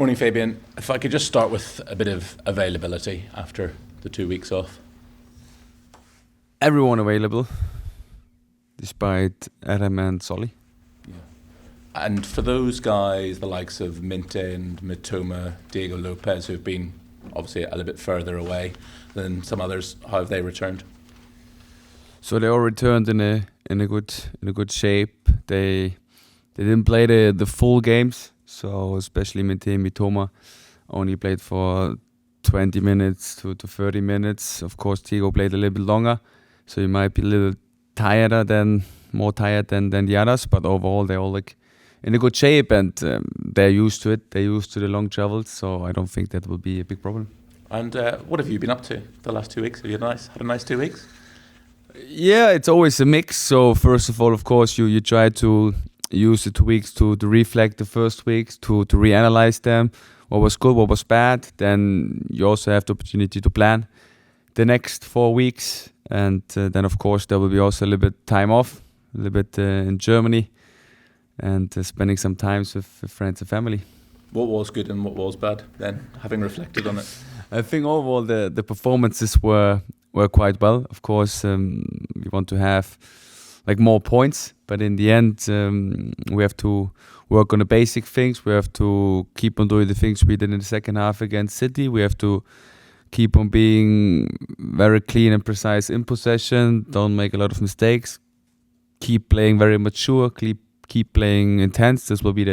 Morning, Fabian. If I could just start with a bit of availability after the 2 weeks off. Everyone available, despite Adam and Solly. Yeah. And for those guys, the likes of Minte and Mitoma, Diego Lopez, who've been obviously a little bit further away than some others, how have they returned? So they all returned in a good shape. They didn't play the full games, so especially Minte and Mitoma only played for 20 minutes to 30 minutes. Of course, Diego played a little bit longer, so he might be a little more tired than the others. But overall, they're all in a good shape, and they're used to it. They're used to the long travels, so I don't think that will be a big problem. And what have you been up to the last 2 weeks? Have you had a nice 2 weeks? Yeah, it's always a mix. So first of all, of course, you try to use the 2 weeks to reflect the first weeks, to reanalyze them, what was good, what was bad. Then you also have the opportunity to plan the next 4 weeks. And then, of course, there will be also a little bit time off, a little bit in Germany, and spending some time with friends and family. What was good and what was bad then, having reflected on it? I think overall the performances were quite well. Of course, we want to have more points, but in the end, we have to work on the basic things. We have to keep on doing the things we did in the second half against City. We have to keep on being very clean and precise in possession. Don't make a lot of mistakes. Keep playing very mature. Keep playing intense. This will be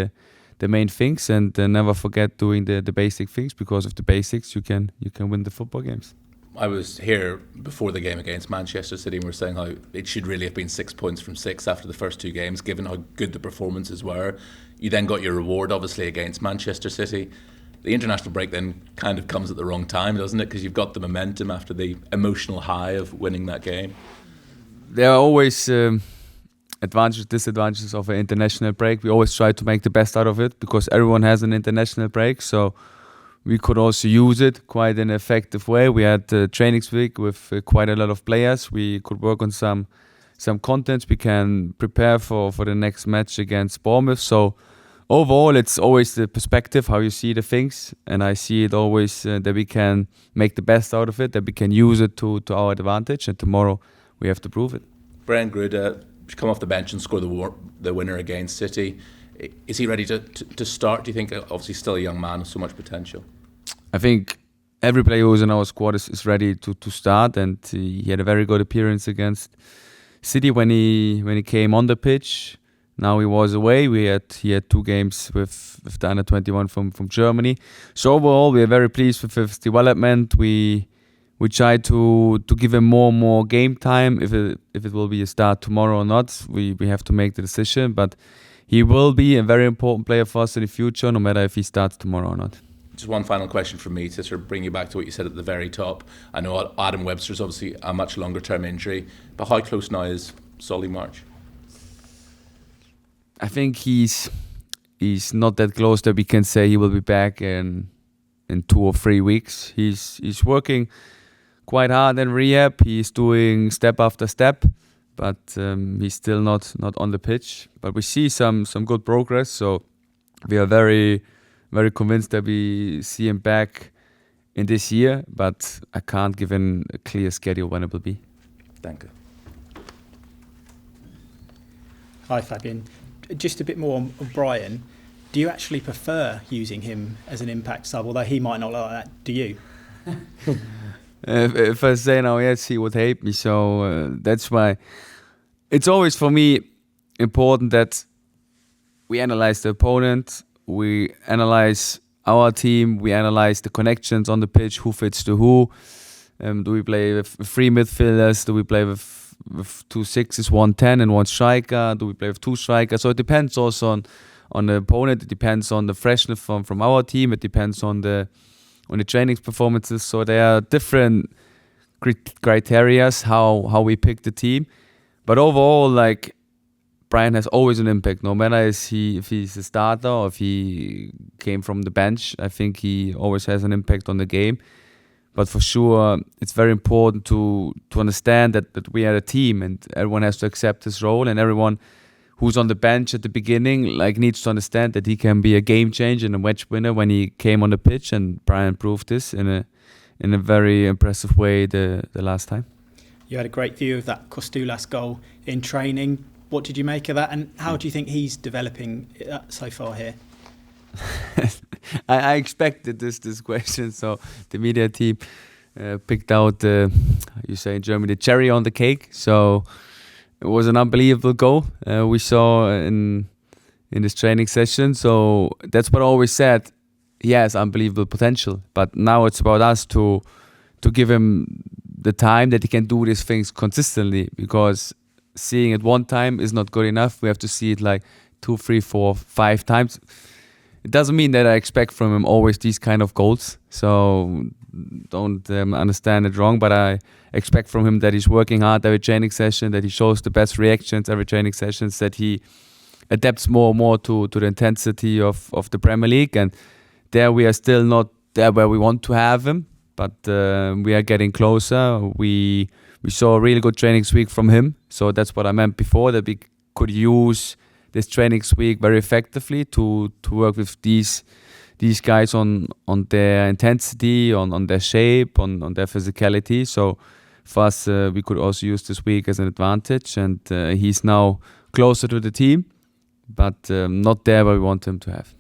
the main things, and never forget doing the basic things, because of the basics you can win the football games. I was here before the game against Manchester City, and we were saying how it should really have been 6 points from 6 after the first 2 games, given how good the performances were. You then got your reward, obviously, against Manchester City. The international break then kind of comes at the wrong time, doesn't it? Because you've got the momentum after the emotional high of winning that game. There are always advantages, disadvantages of an international break. We always try to make the best out of it, because everyone has an international break. So we could also use it quite in an effective way. We had a trainings week with quite a lot of players. We could work on some content. We can prepare for the next match against Bournemouth. So overall, it's always the perspective, how you see the things. And I see it always that we can make the best out of it, that we can use it to our advantage. And tomorrow we have to prove it. Brian Gruda come off the bench and score the winner against City. Is he ready to start, do you think? Obviously still a young man with so much potential. I think every player who's in our squad is ready to start, and he had a very good appearance against City when he came on the pitch. Now he was away. He had 2 games with the under 21 from Germany. So overall, we are very pleased with his development. We try to give him more game time. If it will be a start tomorrow or not, we have to make the decision. But he will be a very important player for us in the future, no matter if he starts tomorrow or not. Just one final question from me to sort of bring you back to what you said at the very top. I know Adam Webster's obviously a much longer term injury, but how close now is Solly March? I think he's not that close that we can say he will be back in 2 or 3 weeks. He's working quite hard in rehab. He's doing step after step, but he's still not on the pitch. But we see some good progress, so we are very, very convinced that we see him back in this year, but I can't give him a clear schedule when it will be. Thank you. Hi, Fabian. Just a bit more on Brian. Do you actually prefer using him as an impact sub, although he might not like that? Do you? If I say now yes, he would hate me. So that's why it's always for me important that we analyze the opponent, we analyze our team, we analyze the connections on the pitch, who fits to who. Do we play with 3 midfielders? Do we play with 2 6s, 1 10 and 1 striker? Do we play with 2 strikers? So it depends also on the opponent. It depends on the freshness from our team. It depends on the training performances. So there are different criteria how we pick the team. But overall, Brian has always an impact, no matter if he's a starter or if he came from the bench. I think he always has an impact on the game. But for sure, it's very important to understand that we are a team, and everyone has to accept his role, and everyone who's on the bench at the beginning, like needs to understand that he can be a game changer and a match winner when he came on the pitch, and Brian proved this in a very impressive way the last time. You had a great view of that Kostoulas goal in training. What did you make of that, and how do you think he's developing so far here? I expected this question, so the media team picked out you say in Germany, the cherry on the cake. So it was an unbelievable goal we saw in this training session. So that's what I always said. He has unbelievable potential, but now it's about us to give him the time that he can do these things consistently, because seeing it one time is not good enough. We have to see it like 2, 3, 4, 5 times. It doesn't mean that I expect from him always these kind of goals, so don't understand it wrong, but I expect from him that he's working hard every training session, that he shows the best reactions every training session, that he adapts more and more to the intensity of the Premier League. And there we are still not there where we want to have him, but we are getting closer. We saw a really good training week from him, so that's what I meant before, that we could use this training week very effectively to work with these guys on their intensity, on their shape, on their physicality. So for us, we could also use this week as an advantage, and he's now closer to the team, but not there where we want him to have.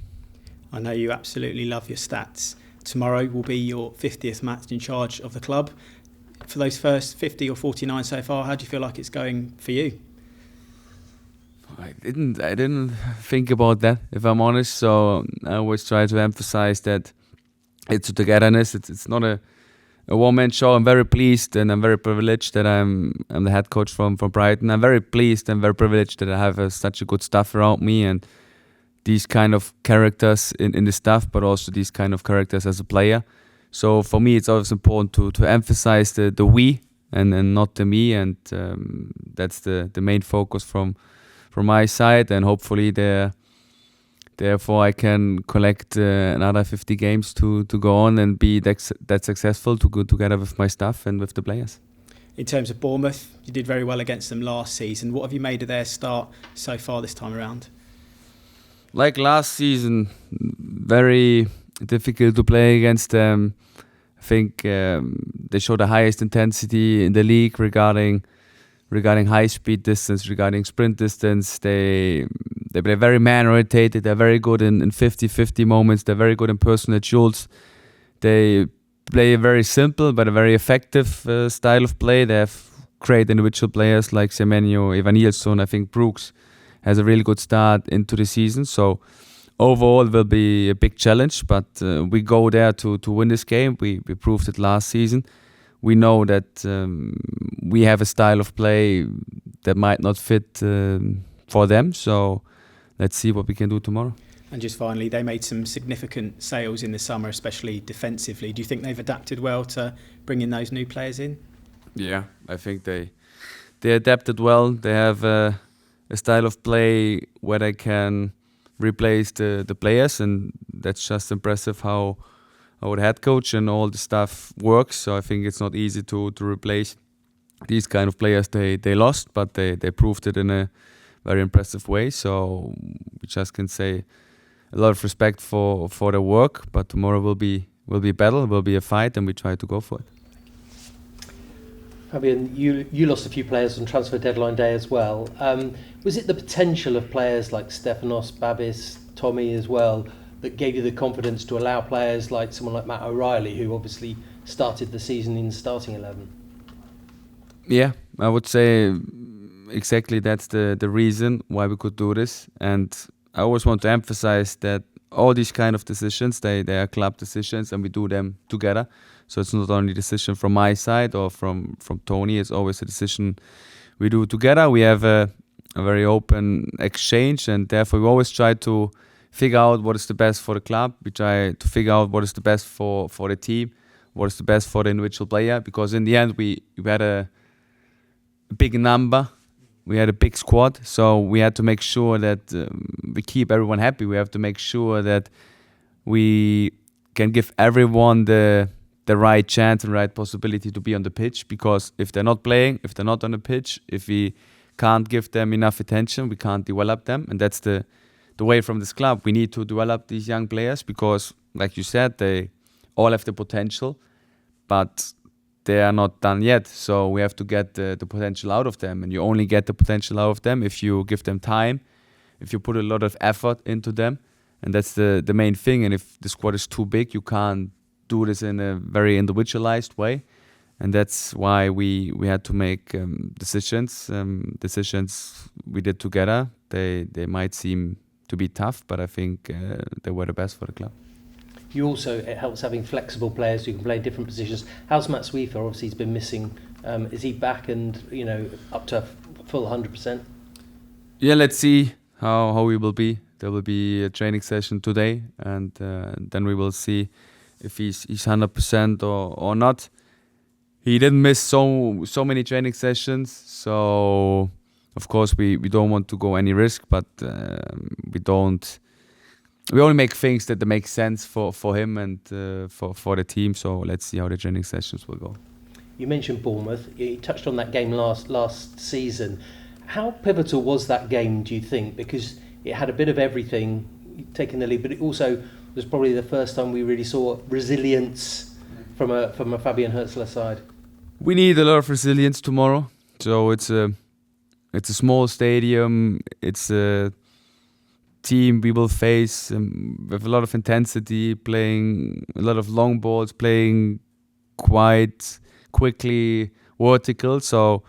I know you absolutely love your stats. Tomorrow will be your 50th match in charge of the club. For those first 50 or 49 so far, how do you feel like it's going for you? I didn't think about that, if I'm honest. So I always try to emphasize that it's a togetherness. It's not a one-man show. I'm very pleased and I'm very privileged that I'm the head coach from Brighton. I'm very pleased and very privileged that I have such a good staff around me, and these kind of characters in the staff, but also these kind of characters as a player. So for me, it's always important to emphasize the we and not the me, and that's the main focus from my side, and hopefully therefore I can collect another 50 games to go on and be that successful to go together with my staff and with the players. In terms of Bournemouth, you did very well against them last season. What have you made of their start so far this time around? Like last season, very difficult to play against them. I think they show the highest intensity in the league regarding high-speed distance, regarding sprint distance. They play very man-orientated. They're very good in 50-50 moments. They're very good in personal duels. They play a very simple but a very effective style of play. They have great individual players like Semenyo, Evanilson. I think Brooks has a really good start into the season. So overall, it will be a big challenge, but we go there to win this game. We proved it last season. We know that we have a style of play that might not fit for them. So let's see what we can do tomorrow. And just finally, they made some significant sales in the summer, especially defensively. Do you think they've adapted well to bringing those new players in? Yeah, I think they adapted well. They have a style of play where they can replace the players, and that's just impressive how the head coach and all the staff works. So I think it's not easy to replace these kind of players they lost, but they proved it in a very impressive way. So we just can say a lot of respect for their work, but tomorrow will be a battle, will be a fight, and we try to go for it. Fabian, you lost a few players on transfer deadline day as well. Was it the potential of players like Stefanos, Babis, Tommy as well that gave you the confidence to allow players like someone like Matt O'Reilly, who obviously started the season in starting 11? Yeah, I would say exactly that's the reason why we could do this. And I always want to emphasize that all these kind of decisions, they are club decisions, and we do them together. So it's not only a decision from my side or from Tony, it's always a decision we do together. We have a very open exchange, and therefore we always try to figure out what is the best for the club. We try to figure out what is the best for the team, what is the best for the individual player, because in the end we had a big number, we had a big squad, so we had to make sure that we keep everyone happy. We have to make sure that we can give everyone the right chance and right possibility to be on the pitch, because if they're not playing, if they're not on the pitch, if we can't give them enough attention. We can't develop them, and that's the way from this club. We need to develop these young players because, like you said, they all have the potential, but they are not done yet. So we have to get the potential out of them, and you only get the potential out of them if you give them time, if you put a lot of effort into them, and that's the main thing. And if the squad is too big, you can't do this in a very individualized way. And that's why we had to make decisions we did together. They might seem to be tough, but I think they were the best for the club. You also, it helps having flexible players who can play different positions. How's Matt Sweefer? Obviously, he's been missing. Is he back and up to full 100%? Yeah, let's see how he will be. There will be a training session today, and then we will see if he's 100% or not. He didn't miss so many training sessions, so of course we don't want to go any risk, but we only make things that make sense for him and for the team. So let's see how the training sessions will go. You mentioned Bournemouth. You touched on that game last season. How pivotal was that game, do you think? Because it had a bit of everything, taking the lead, but it also was probably the first time we really saw resilience from a Fabian Hurzeler side. We need a lot of resilience tomorrow. So it's a small stadium. It's a team we will face with a lot of intensity, playing a lot of long balls, playing quite quickly, vertical. So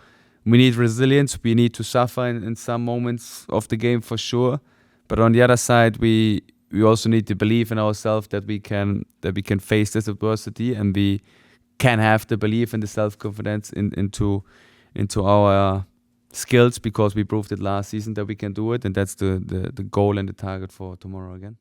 we need resilience. We need to suffer in some moments of the game for sure. But on the other side, we also need to believe in ourselves that we can face this adversity, and we can have the belief and the self-confidence into our skills, because we proved it last season that we can do it, and that's the goal and the target for tomorrow again.